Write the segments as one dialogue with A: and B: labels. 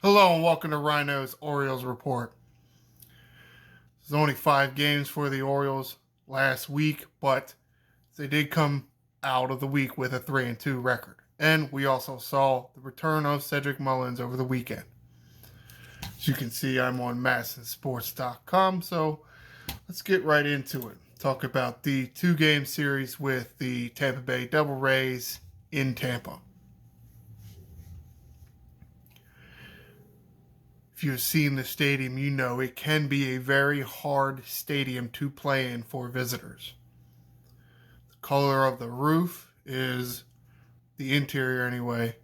A: Hello and welcome to Ryno's Orioles Report. There's only 5 games for the Orioles last week, but they did come out of the week with a 3-2 record. And we also saw the return of Cedric Mullins over the weekend. As you can see, I'm on MASSonSports.com, so let's get right into it. Talk about the 2-game series with the Tampa Bay Devil Rays in Tampa. If you've seen the stadium, you know it can be a very hard stadium to play in for visitors. The color of the roof is, the interior anyway,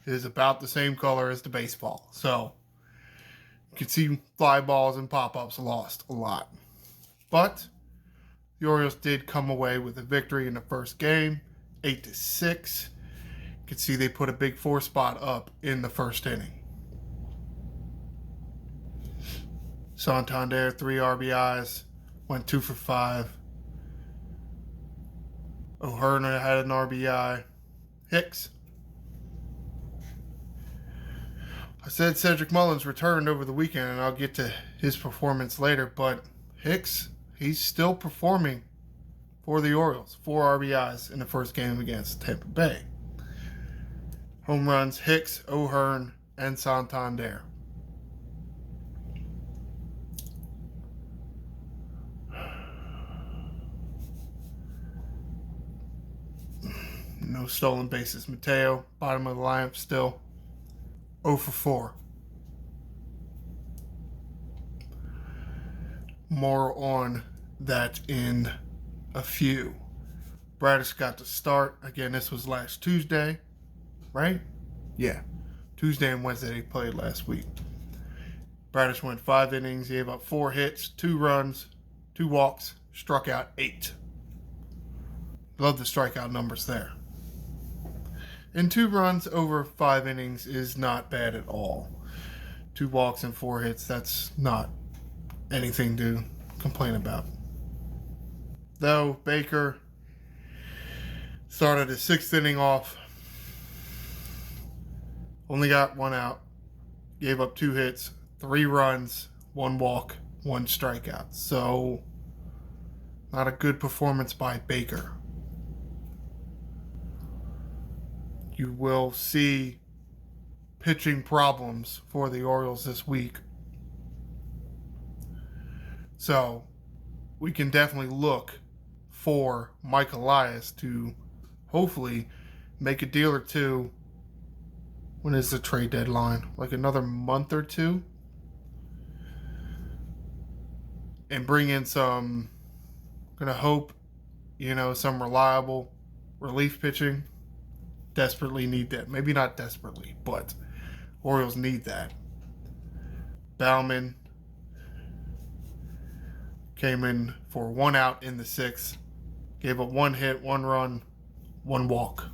A: is about the same color as the baseball. So you can see fly balls and pop-ups lost a lot. But the Orioles did come away with a victory in the first game, 8-6. You can see they put a big 4 spot up in the first inning. Santander, 3 RBIs, went 2 for 5. O'Hearn had an RBI. Hicks. I said Cedric Mullins returned over the weekend, and I'll get to his performance later, but Hicks, he's still performing for the Orioles. 4 RBIs in the first game against Tampa Bay. Home runs, Hicks, O'Hearn, and Santander. No stolen bases. Mateo, bottom of the lineup still. 0 for 4. More on that in a few. Bradish got to start. Again, this was last Tuesday, right? Yeah. Tuesday and Wednesday they played last week. Bradish went 5 innings, gave up 4 hits, 2 runs, 2 walks, struck out 8. Love the strikeout numbers there. And 2 runs over 5 innings is not bad at all. 2 walks and 4 hits, that's not anything to complain about. Though Baker started his 6th inning off, only got 1 out, gave up 2 hits, 3 runs, 1 walk, 1 strikeout. So, not a good performance by Baker. You will see pitching problems for the Orioles this week. So, we can definitely look for Mike Elias to hopefully make a deal or two. When is the trade deadline? Like another month or 2? And bring in some, gonna hope, some reliable relief pitching. Desperately need that. Maybe not desperately, but Orioles need that. Bauman came in for 1 out in the 6th. Gave up 1 hit, 1 run, 1 walk.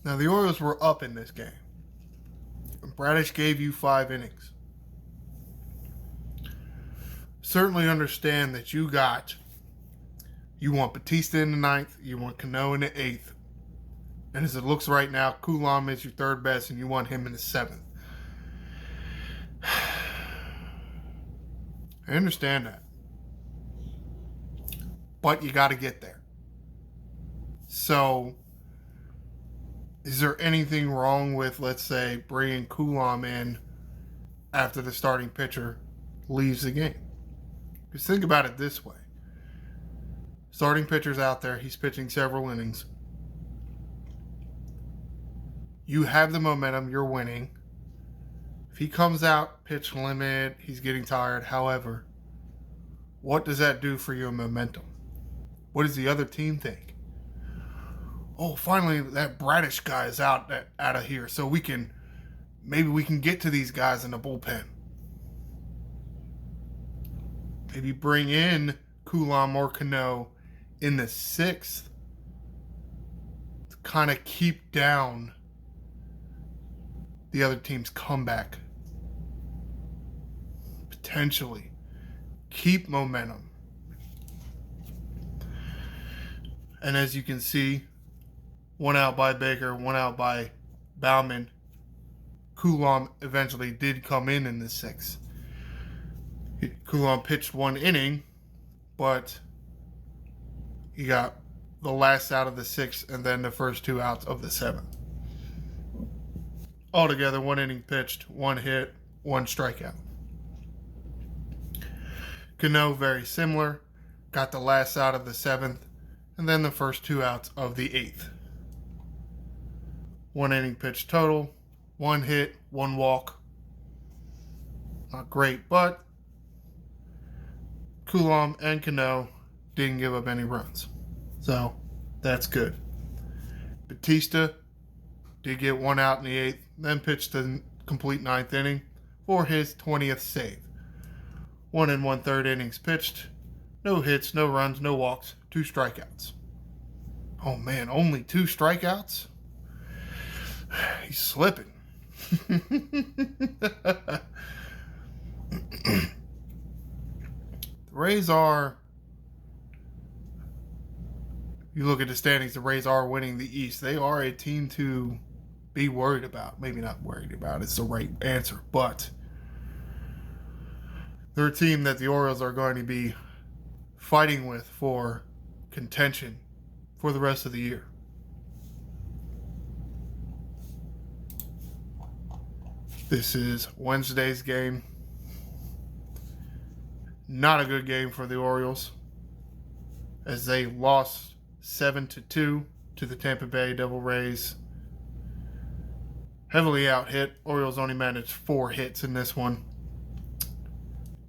A: Now, the Orioles were up in this game. Bradish gave you 5 innings. Certainly understand that you want Batista in the 9th, you want Cano in the 8th. And as it looks right now, Coulomb is your 3rd best and you want him in the 7th. I understand that. But you got to get there. So, is there anything wrong with, let's say, bringing Coulomb in after the starting pitcher leaves the game? Because think about it this way. Starting pitcher's out there. He's pitching several innings. You have the momentum. You're winning. If he comes out, pitch limit, he's getting tired. However, what does that do for your momentum? What does the other team think? Oh, finally, that Bradish guy is out of here. So maybe we can get to these guys in the bullpen. Maybe bring in Coulomb or Cano in the 6th to kind of keep down the other team's comeback. Potentially. Keep momentum. And as you can see, one out by Baker, one out by Bauman. Coulomb eventually did come in the sixth. Coulomb pitched 1 inning, but he got the last out of the sixth and then the first 2 outs of the seventh. Altogether, 1 inning pitched, 1 hit, 1 strikeout. Cano, very similar, got the last out of the seventh and then the first 2 outs of the eighth. 1 inning pitched total, 1 hit, 1 walk. Not great, but Coulomb and Cano didn't give up any runs. So, that's good. Batista did get 1 out in the eighth, then pitched the complete 9th inning for his 20th save. 1 1/3 innings pitched. No hits, no runs, no walks, 2 strikeouts. Oh man, only 2 strikeouts? He's slipping. The Rays are, you look at the standings, the Rays are winning the East. They are a team to be worried about. Maybe not worried about, it's the right answer, but they're a team that the Orioles are going to be fighting with for contention for the rest of the year. This is Wednesday's game. Not a good game for the Orioles, as they lost 7-2 to the Tampa Bay Devil Rays. Heavily out-hit. Orioles only managed 4 hits in this one.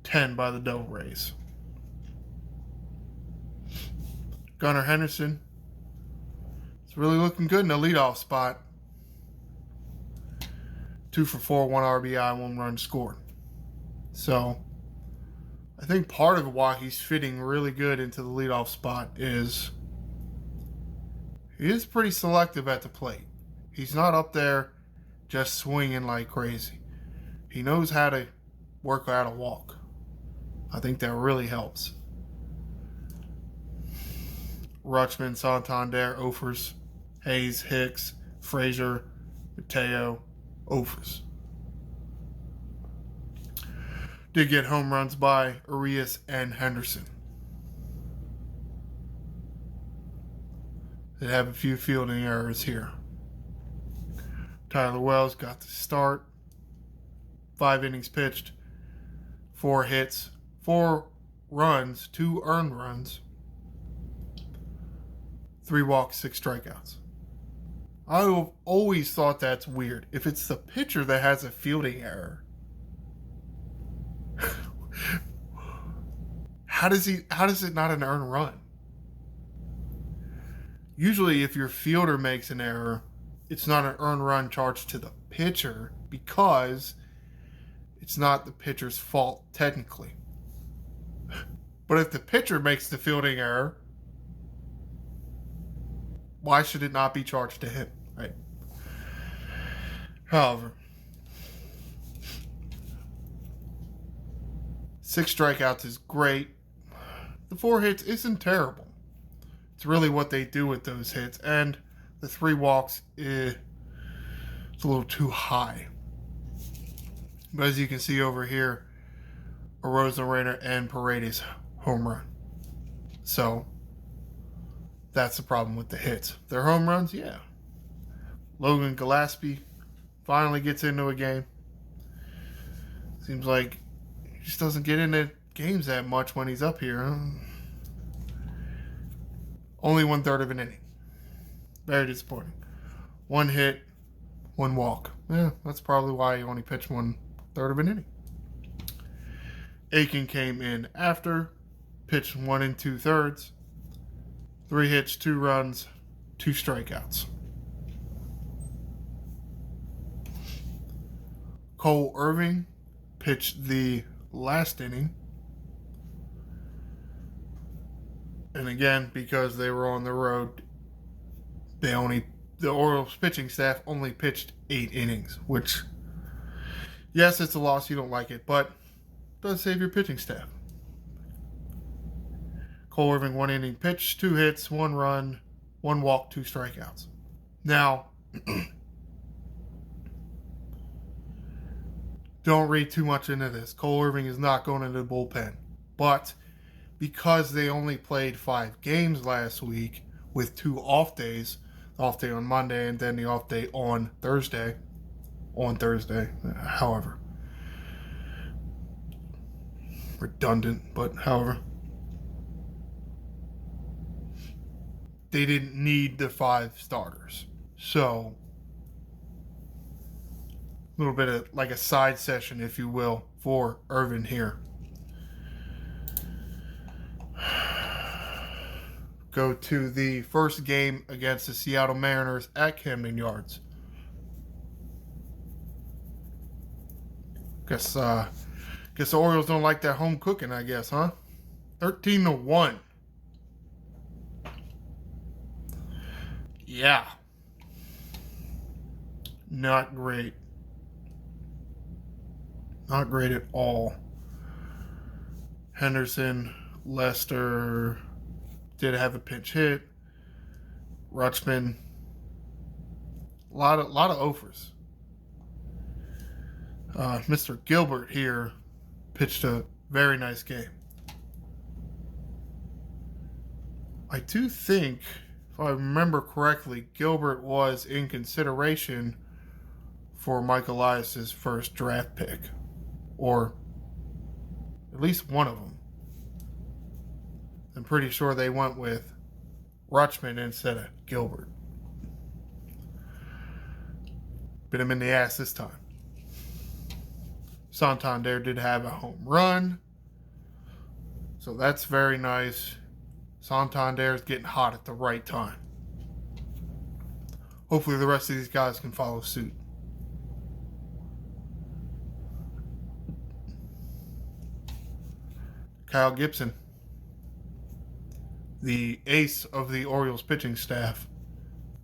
A: 10 by the Devil Rays. Gunnar Henderson is really looking good in the leadoff spot. 2 for 4, 1 RBI, 1 run scored. So, I think part of why he's fitting really good into the leadoff spot is he is pretty selective at the plate. He's not up there just swinging like crazy. He knows how to work out a walk. I think that really helps. Rutschman, Santander, Offers, Hayes, Hicks, Frazier, Mateo, Offers. Did get home runs by Arias and Henderson. They have a few fielding errors here. Tyler Wells got the start. 5 innings pitched. 4 hits. 4 runs. 2 earned runs. 3 walks, 6 strikeouts. I've always thought that's weird. If it's the pitcher that has a fielding error, how does it not an earned run? Usually if your fielder makes an error, it's not an earned run charged to the pitcher because it's not the pitcher's fault technically. But if the pitcher makes the fielding error, why should it not be charged to him, right? However, 6 strikeouts is great. The 4 hits isn't terrible. It's really what they do with those hits. And the 3 walks is a little too high. But as you can see over here, a Ryno and Paredes home run. So, that's the problem with the hits. Their home runs, yeah. Logan Gillespie finally gets into a game. Seems like he just doesn't get into games that much when he's up here. Only 1/3 of an inning. Very disappointing. 1 hit, 1 walk. Yeah, that's probably why he only pitched 1/3 of an inning. Aiken came in after, pitched 1 2/3. 3 hits, 2 runs, 2 strikeouts. Cole Irving pitched the last inning. And again, because they were on the road, the Orioles pitching staff only pitched 8 innings, which, yes, it's a loss, you don't like it, but it does save your pitching staff. Cole Irvin, 1 inning pitch, 2 hits, 1 run, 1 walk, 2 strikeouts. Now, don't read too much into this. Cole Irvin is not going into the bullpen. But because they only played 5 games last week with 2 off days, the off day on Monday and then the off day on Thursday, however. Redundant, but however. They didn't need the 5 starters. So, a little bit of like a side session, if you will, for Irvin here. Go to the first game against the Seattle Mariners at Camden Yards. Guess the Orioles don't like that home cooking, I guess, huh? 13-1. Yeah. Not great. Not great at all. Henderson, Lester did have a pinch hit. Rutschman, a lot of offers. Mr. Gilbert here pitched a very nice game. I do think, if I remember correctly, Gilbert was in consideration for Mike Elias's first draft pick, or at least one of them. I'm pretty sure they went with Rutschman instead of Gilbert. Bit him in the ass this time. Santander did have a home run, so that's very nice. Santander's getting hot at the right time. Hopefully the rest of these guys can follow suit. Kyle Gibson, the ace of the Orioles pitching staff,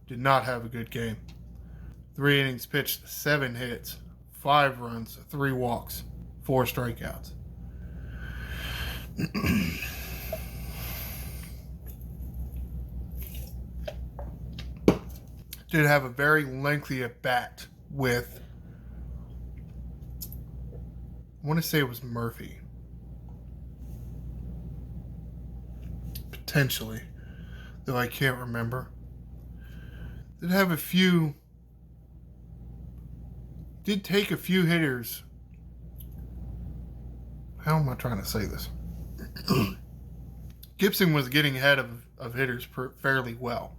A: did not have a good game. 3 innings pitched, 7 hits, 5 runs, 3 walks, 4 strikeouts. Did have a very lengthy at bat with, I want to say it was Murphy. Potentially, though I can't remember. Did take a few hitters. How am I trying to say this? Gibson was getting ahead of hitters fairly well.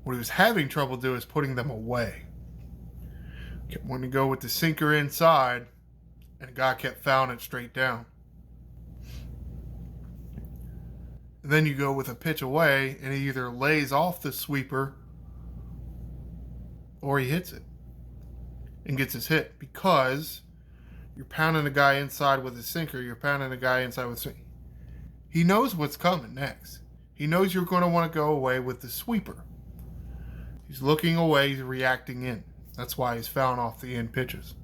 A: What he was having trouble doing is putting them away. Kept wanting to go with the sinker inside, and the guy kept fouling it straight down. And then you go with a pitch away, and he either lays off the sweeper or he hits it and gets his hit, because you're pounding a guy inside with a sinker, you're pounding a guy inside with a sinker. He knows what's coming next. He knows you're going to want to go away with the sweeper. He's looking away, he's reacting in. That's why he's fouling off the in pitches.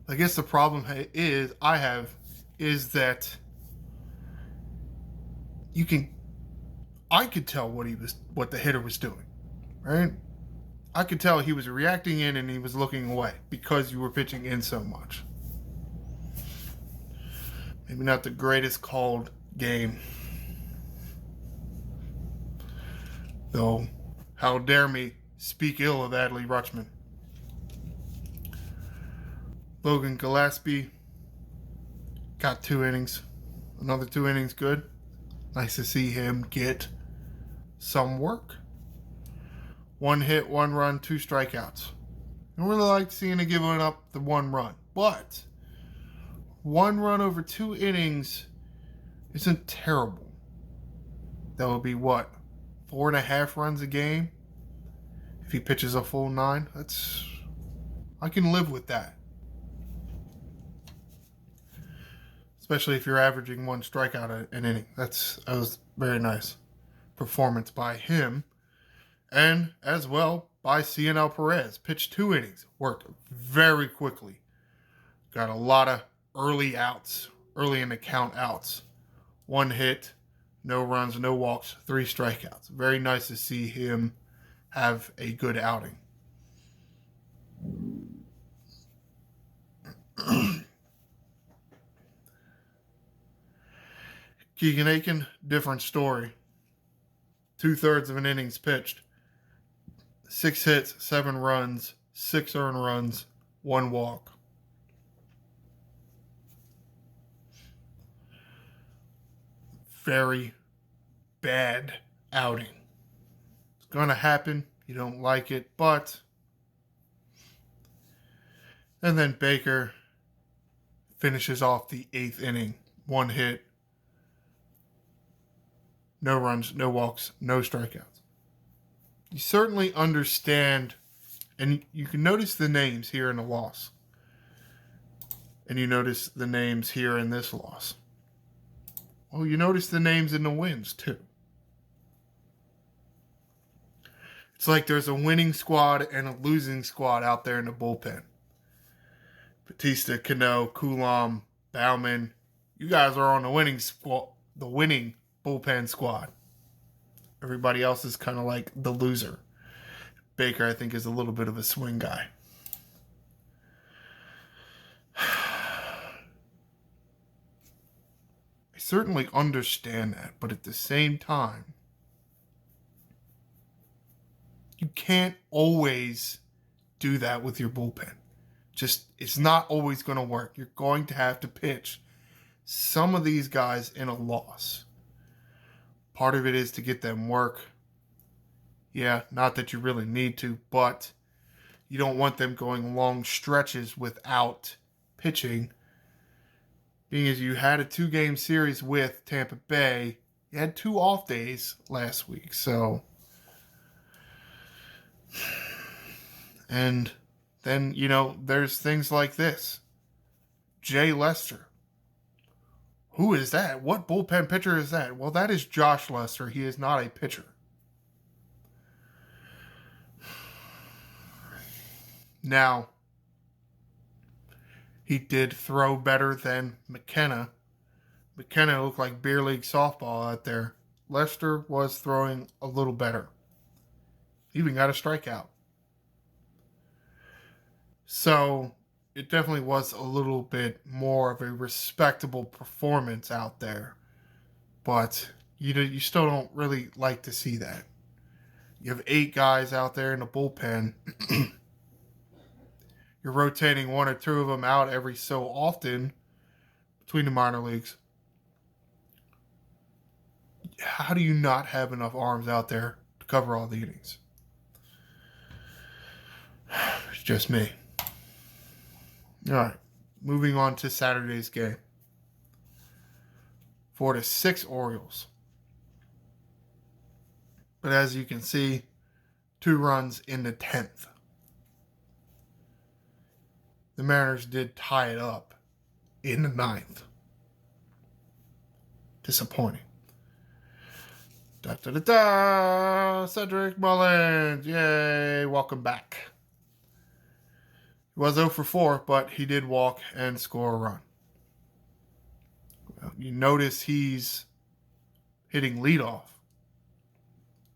A: I guess the problem is that I could tell what the hitter was doing, right? I could tell he was reacting in and he was looking away because you were pitching in so much. Maybe not the greatest called game. Though, how dare me speak ill of Adley Rutschman. Logan Gillespie got 2 innings. Another 2 innings good. Nice to see him get some work. 1 hit, 1 run, 2 strikeouts. I don't really like seeing him giving up the 1 run. But 1 run over 2 innings isn't terrible. That would be what? 4.5 runs a game? If he pitches a full 9? I can live with that. Especially if you're averaging 1 strikeout an inning. That was very nice performance by him. And as well by Cianel Perez. Pitched 2 innings. Worked very quickly. Got a lot of early outs early in the count outs. 1 hit, no runs, no walks, 3 strikeouts. Very nice to see him have a good outing. Keegan Aiken, different story. 2/3 of an innings pitched. 6 hits, 7 runs, 6 earned runs, 1 walk. Very bad outing. It's going to happen. You don't like it, but... And then Baker finishes off the 8th inning. 1 hit, no runs, no walks, no strikeouts. You certainly understand, and you can notice the names here in the loss. And you notice the names here in this loss. Well, you notice the names in the wins, too. It's like there's a winning squad and a losing squad out there in the bullpen. Batista, Cano, Coulomb, Bauman. You guys are on the winning squad, the winning bullpen squad. Everybody else is kind of like the loser. Baker, I think, is a little bit of a swing guy. I certainly understand that, but at the same time, you can't always do that with your bullpen. Just, it's not always going to work. You're going to have to pitch some of these guys in a loss. Part of it is to get them work. Yeah, not that you really need to, but you don't want them going long stretches without pitching. Being as you had a 2-game series with Tampa Bay, you had 2 off days last week, so... And then, there's things like this. Jay Lester. Who is that? What bullpen pitcher is that? Well, that is Josh Lester. He is not a pitcher. Now, he did throw better than McKenna. McKenna looked like beer league softball out there. Lester was throwing a little better. He even got a strikeout. So, it definitely was a little bit more of a respectable performance out there. But you still don't really like to see that. You have 8 guys out there in the bullpen. You're rotating 1 or 2 of them out every so often between the minor leagues. How do you not have enough arms out there to cover all the innings? It's just me. All right, moving on to Saturday's game. 4-6 Orioles. But as you can see, 2 runs in the 10th. The Mariners did tie it up in the 9th. Disappointing. Cedric Mullins. Yay, welcome back. He was 0 for 4, but he did walk and score a run. Well, you notice he's hitting leadoff.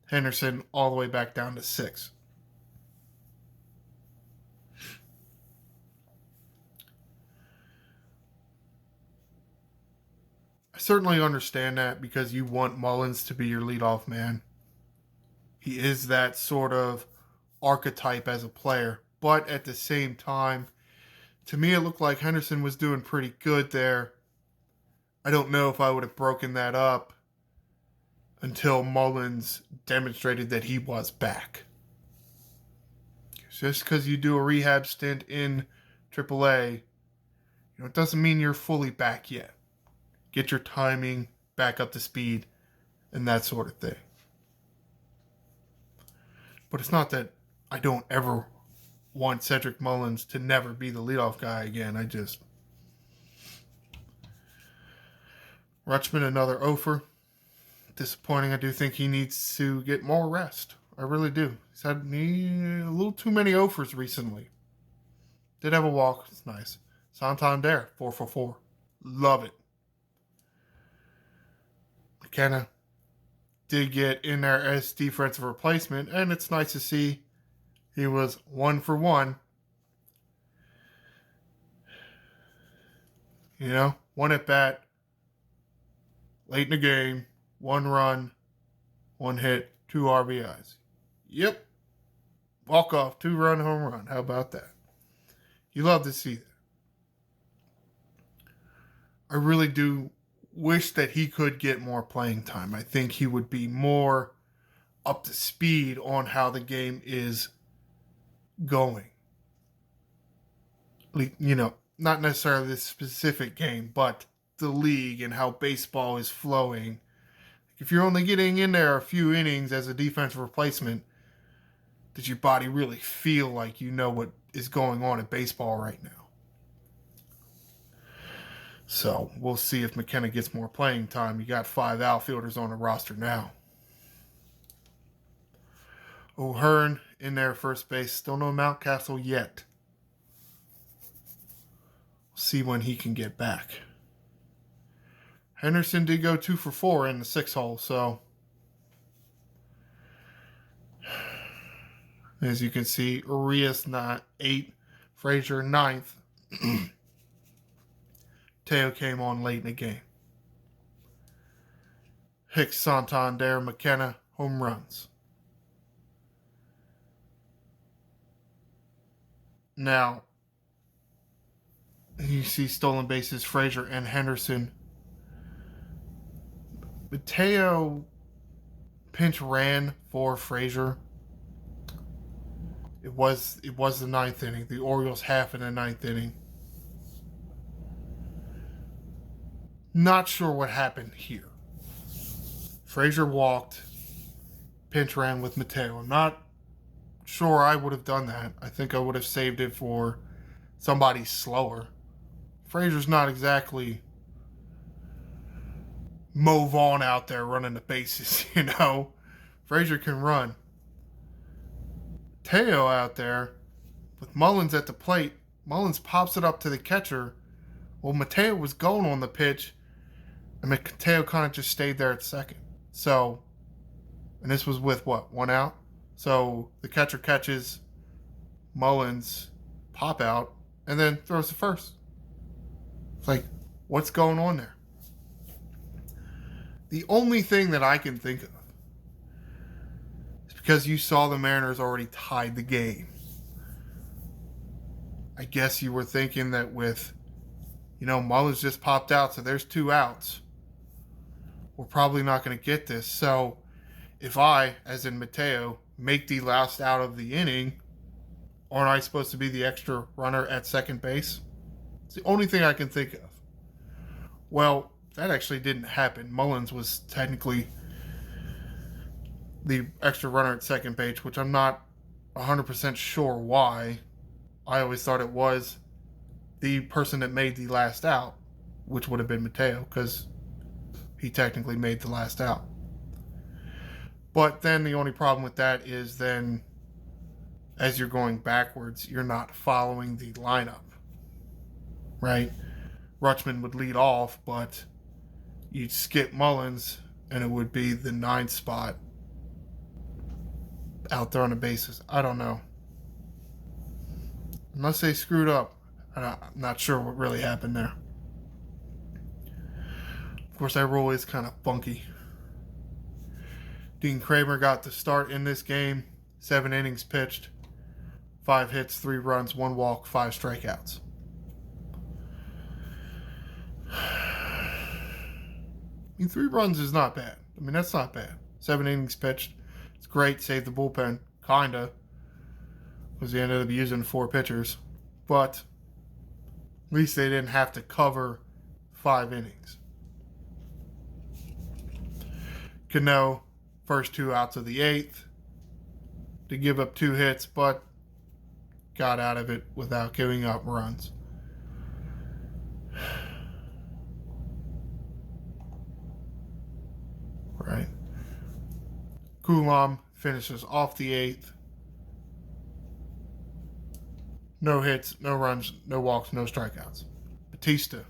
A: Henderson all the way back down to 6. I certainly understand that because you want Mullins to be your leadoff man. He is that sort of archetype as a player. But at the same time, to me it looked like Henderson was doing pretty good there. I don't know if I would have broken that up until Mullins demonstrated that he was back. Just because you do a rehab stint in AAA, it doesn't mean you're fully back yet. Get your timing back up to speed and that sort of thing. But it's not that I don't ever want Cedric Mullins to never be the leadoff guy again. Rutschman, another offer. Disappointing. I do think he needs to get more rest. I really do. He's had a little too many offers recently. Did have a walk. It's nice. Santander, 4 for 4. Love it. McKenna did get in there as defensive replacement, and it's nice to see he was 1 for 1. You know, 1 at bat, late in the game, 1 run, 1 hit, 2 RBIs. Yep. Walk-off, 2-run home run. How about that? You love to see that. I really do wish that he could get more playing time. I think he would be more up to speed on how the game is going. You know, not necessarily this specific game, but the league and how baseball is flowing. If you're only getting in there a few innings as a defensive replacement, does your body really feel like you know what is going on in baseball right now? So we'll see if McKenna gets more playing time. You got 5 outfielders on the roster now. O'Hearn in there first base. Still no Mountcastle yet. We'll see when he can get back. Henderson did go 2 for 4 in the 6 hole, so as you can see, Urias 8, Frazier 9th. Teo came on late in the game. Hicks, Santander, McKenna, home runs. Now, you see stolen bases, Frazier and Henderson. Mateo pinch ran for Frazier. It was the 9th inning. The Orioles half in the 9th inning. Not sure what happened here. Frazier walked. Pinch ran with Mateo. I'm not sure I would have done that. I think I would have saved it for somebody slower. Frazier's not exactly Mo Vaughn out there running the bases, you know. Frazier can run. Teo out there with Mullins at the plate. Mullins pops it up to the catcher. Well, Mateo was going on the pitch, and Mateo kind of just stayed there at second. So, and this was with what, 1 out? So the catcher catches Mullins, pop out, and then throws to first. It's like, what's going on there? The only thing that I can think of is because you saw the Mariners already tied the game. I guess you were thinking that with, you know, Mullins just popped out, so there's 2 outs. We're probably not going to get this. So if I, as in Mateo, make the last out of the inning, aren't I supposed to be the extra runner at second base? It's the only thing I can think of. Well, that actually didn't happen. Mullins was technically the extra runner at second base, which I'm not 100% sure why. I always thought it was the person that made the last out, which would have been Mateo, because he technically made the last out. But then the only problem with that is then as you're going backwards, you're not following the lineup, right? Rutschman would lead off, but you'd skip Mullins, and it would be the 9th spot out there on the bases. I don't know. Unless they screwed up. I'm not sure what really happened there. Of course, that rule is kind of funky. Dean Kramer got the start in this game. 7 innings pitched. 5 hits, 3 runs, 1 walk, 5 strikeouts. I mean, 3 runs is not bad. I mean, that's not bad. 7 innings pitched. It's great. Saved the bullpen. Kinda. Because they ended up using 4 pitchers. But at least they didn't have to cover 5 innings. Cano, first 2 outs of the 8th. To give up 2 hits, but got out of it without giving up runs. Right. Coulomb finishes off the 8th. No hits, no runs, no walks, no strikeouts. Batista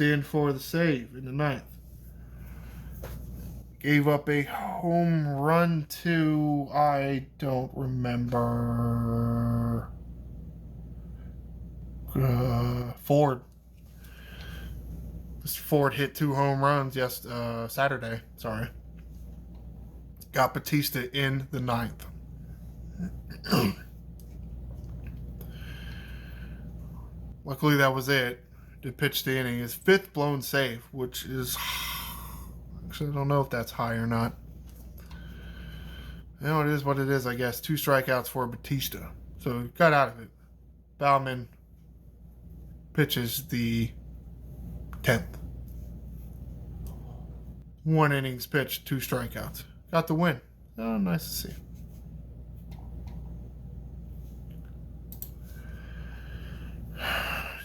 A: in for the save in the 9th. gave up a home run to, I don't remember, Ford. Mr. Ford hit 2 home runs Saturday. Sorry. Got Batista in the 9th. Luckily, that was it. To pitch the inning. His 5th blown save, which is... Actually, I don't know if that's high or not. You know, it is what it is, I guess. 2 strikeouts for Batista. So, he got out of it. Bauman pitches the 10th. 1 innings pitched, 2 strikeouts. Got the win. Oh, nice to see.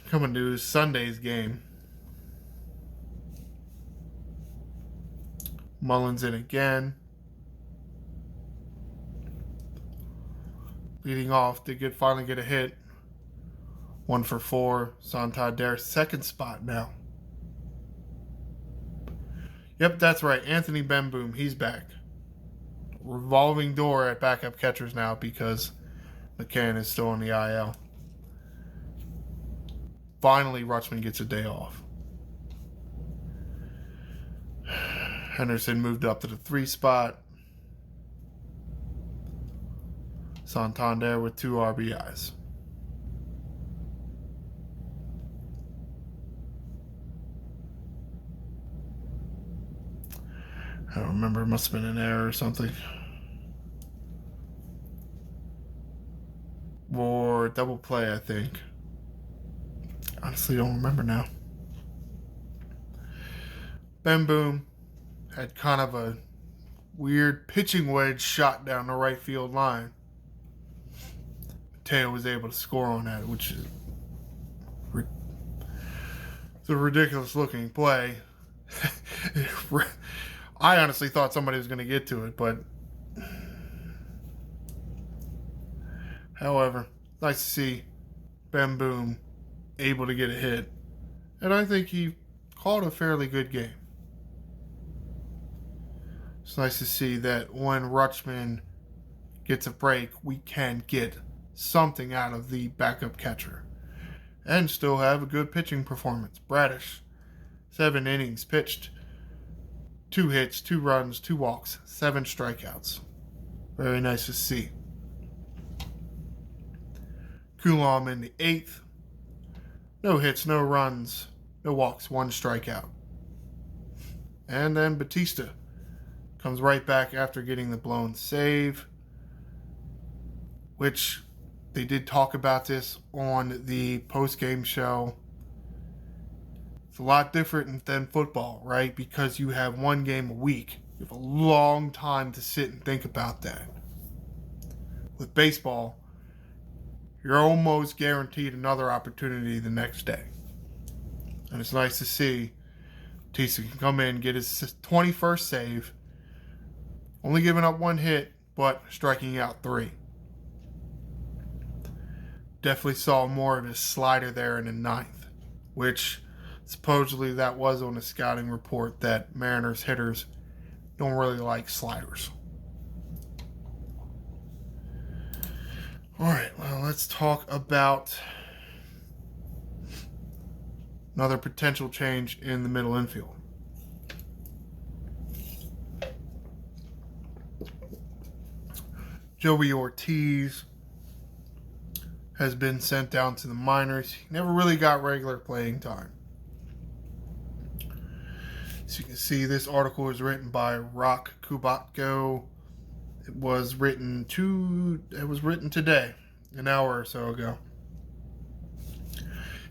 A: Coming to Sunday's game. Mullins in again. Leading off, did finally get a hit. 1 for 4. Santander, 2nd spot now. Yep, that's right. Anthony Benboom, he's back. Revolving door at backup catchers now because McCann is still on the IL. Finally, Rutschman gets a day off. Henderson moved up to the 3 spot. Santander with 2 RBIs. I don't remember. It must have been an error or something. Or double play, I think. Honestly, don't remember now. Benboom had kind of a weird pitching wedge shot down the right field line. Mateo was able to score on that, which is it's a ridiculous looking play. I honestly thought somebody was going to get to it, but however, nice to see Benboom able to get a hit. And I think he called a fairly good game. It's nice to see that when Rutschman gets a break, we can get something out of the backup catcher. And still have a good pitching performance. Bradish, 7 innings pitched, 2 hits, 2 runs, 2 walks, 7 strikeouts. Very nice to see. Coulomb in the 8th. No hits, no runs, no walks, 1 strikeout. And then Batista comes right back after getting the blown save, which they did talk about this on the post-game show. It's a lot different than football, right? Because you have 1 game a week. You have a long time to sit and think about that. With baseball, you're almost guaranteed another opportunity the next day. And it's nice to see Batista can come in, get his 21st save, only giving up 1 hit, but striking out 3. Definitely saw more of his slider there in the 9th, which supposedly that was on a scouting report that Mariners hitters don't really like sliders. All right, well, let's talk about another potential change in the middle infield. Joey Ortiz has been sent down to the minors. He never really got regular playing time. As you can see, this article is written by Rock Kubatko. It was written today, an hour or so ago.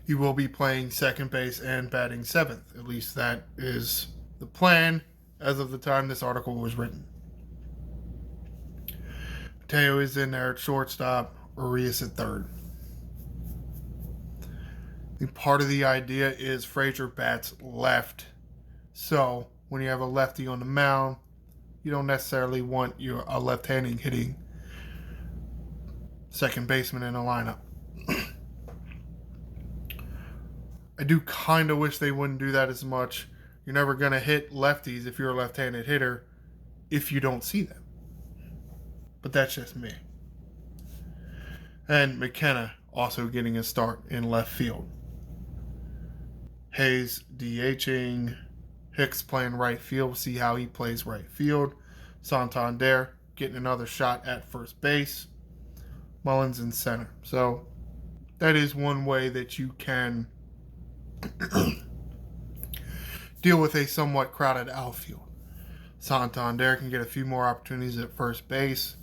A: He will be playing second base and batting 7th. At least that is the plan as of the time this article was written. Mateo is in there at shortstop. Urias at 3rd. I think part of the idea is Frazier bats left. So when you have a lefty on the mound, you don't necessarily want a left-handed hitting second baseman in a lineup. I do kind of wish they wouldn't do that as much. You're never going to hit lefties if you're a left-handed hitter if you don't see them. But that's just me. And McKenna also getting a start in left field. Hayes DHing. Hicks playing right field. We'll see how he plays right field. Santander getting another shot at first base. Mullins in center. So that is one way that you can deal with a somewhat crowded outfield. Santander can get a few more opportunities at first base.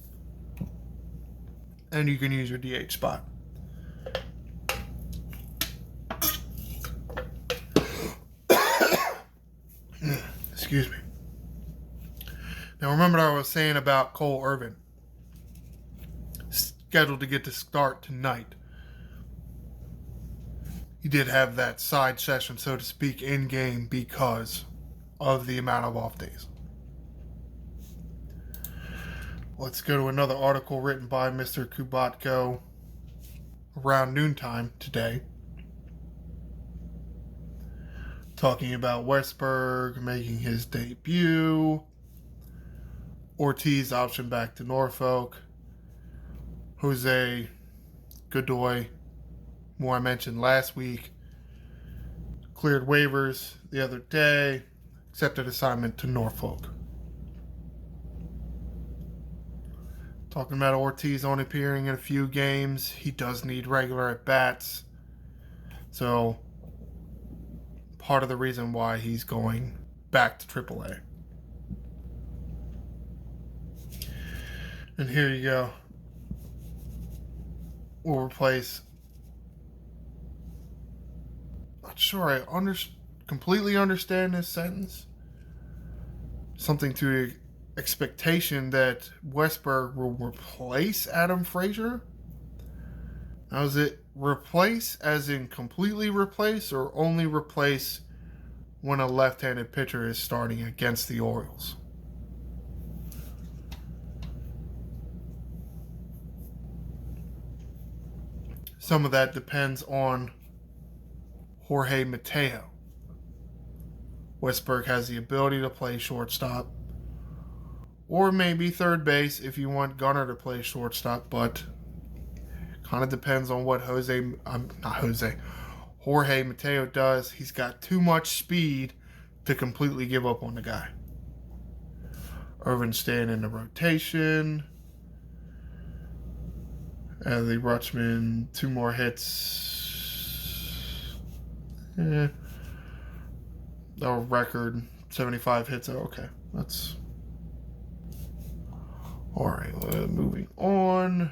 A: And you can use your DH spot. Excuse me. Now remember what I was saying about Cole Irvin. Scheduled to get to start tonight. He did have that side session, so to speak, in game because of the amount of off days. Let's go to another article written by Mr. Kubatko around noontime today. Talking about Westberg making his debut. Ortiz option back to Norfolk. Jose Godoy, who I mentioned last week, cleared waivers the other day, accepted assignment to Norfolk. Talking about Ortiz only appearing in a few games. He does need regular at-bats. So, part of the reason why he's going back to AAA. And here you go. We'll replace... Not sure I completely understand this sentence. Something to the expectation that Westberg will replace Adam Frazier. Now, is it replace as in completely replace or only replace when a left-handed pitcher is starting against the Orioles? Some of that depends on Jorge Mateo. Westberg has the ability to play shortstop. Or maybe third base if you want Gunnar to play shortstop, but kind of depends on what Jorge Mateo does. He's got too much speed to completely give up on the guy. Irvin staying in the rotation. The Rutschman, 2 more hits. Our record, 75 hits. Oh, okay, that's... Alright, moving on.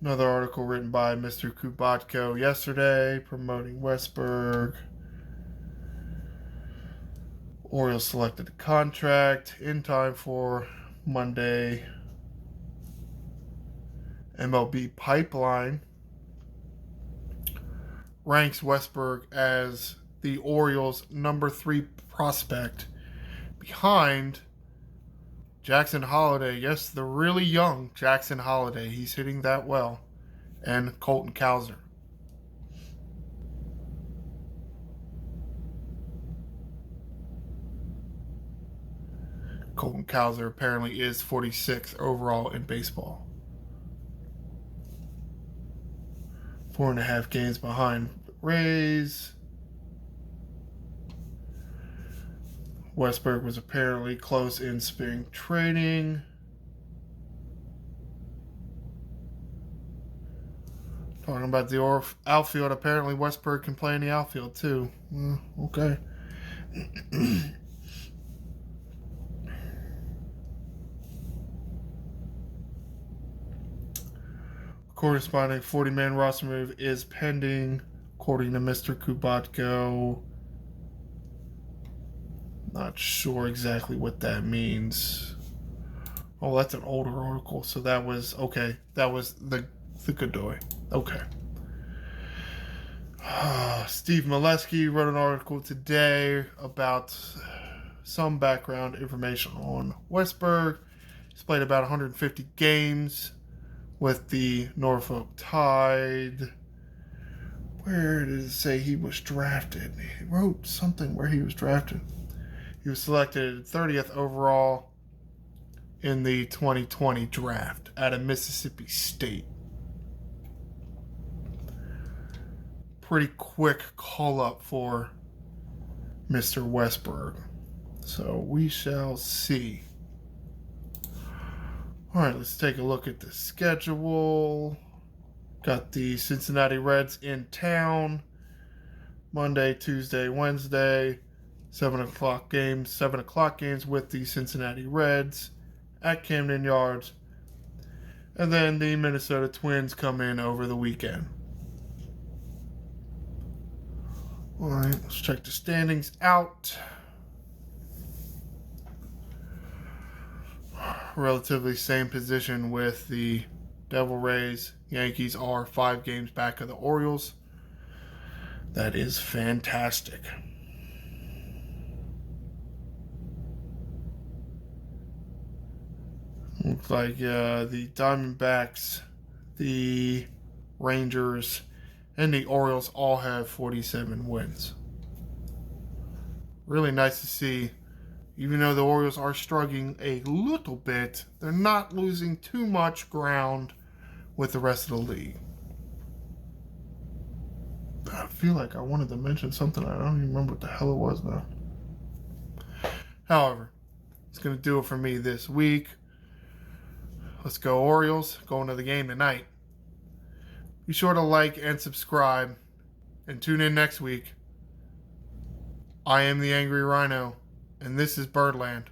A: Another article written by Mr. Kubatko yesterday promoting Westberg. Orioles selected a contract in time for Monday. MLB Pipeline ranks Westberg as the Orioles' number 3 prospect behind Jackson Holliday. Yes, the really young Jackson Holliday. He's hitting that well. And Colton Cowser. Colton Cowser apparently is 46th overall in baseball. 4.5 games behind the Rays. Westberg was apparently close in spring training. Talking about the outfield, apparently Westberg can play in the outfield too. Okay. Corresponding 40-man roster move is pending, according to Mr. Kubatko. Not sure exactly what that means. Oh, that's an older article, so that was okay. That was the Godoy. Okay. Steve Molesky wrote an article today about some background information on Westberg. He's played about 150 games with the Norfolk Tide. Where did it say he was drafted? He wrote something where he was drafted. He was selected 30th overall in the 2020 draft out of Mississippi State. Pretty quick call up for Mr. Westberg. So we shall see. All right, let's take a look at the schedule. Got the Cincinnati Reds in town Monday, Tuesday, Wednesday. 7 o'clock games. 7 o'clock games with the Cincinnati Reds at Camden Yards. And then the Minnesota Twins come in over the weekend. All right, let's check the standings out. Relatively same position with the Devil Rays. Yankees are 5 games back of the Orioles. That is fantastic. Looks like the Diamondbacks, the Rangers, and the Orioles all have 47 wins. Really nice to see. Even though the Orioles are struggling a little bit, they're not losing too much ground with the rest of the league. I feel like I wanted to mention something. I don't even remember what the hell it was now. However, it's going to do it for me this week. Let's go Orioles. Going to the game tonight. Be sure to like and subscribe and tune in next week. I am the Angry Ryno, and this is Birdland.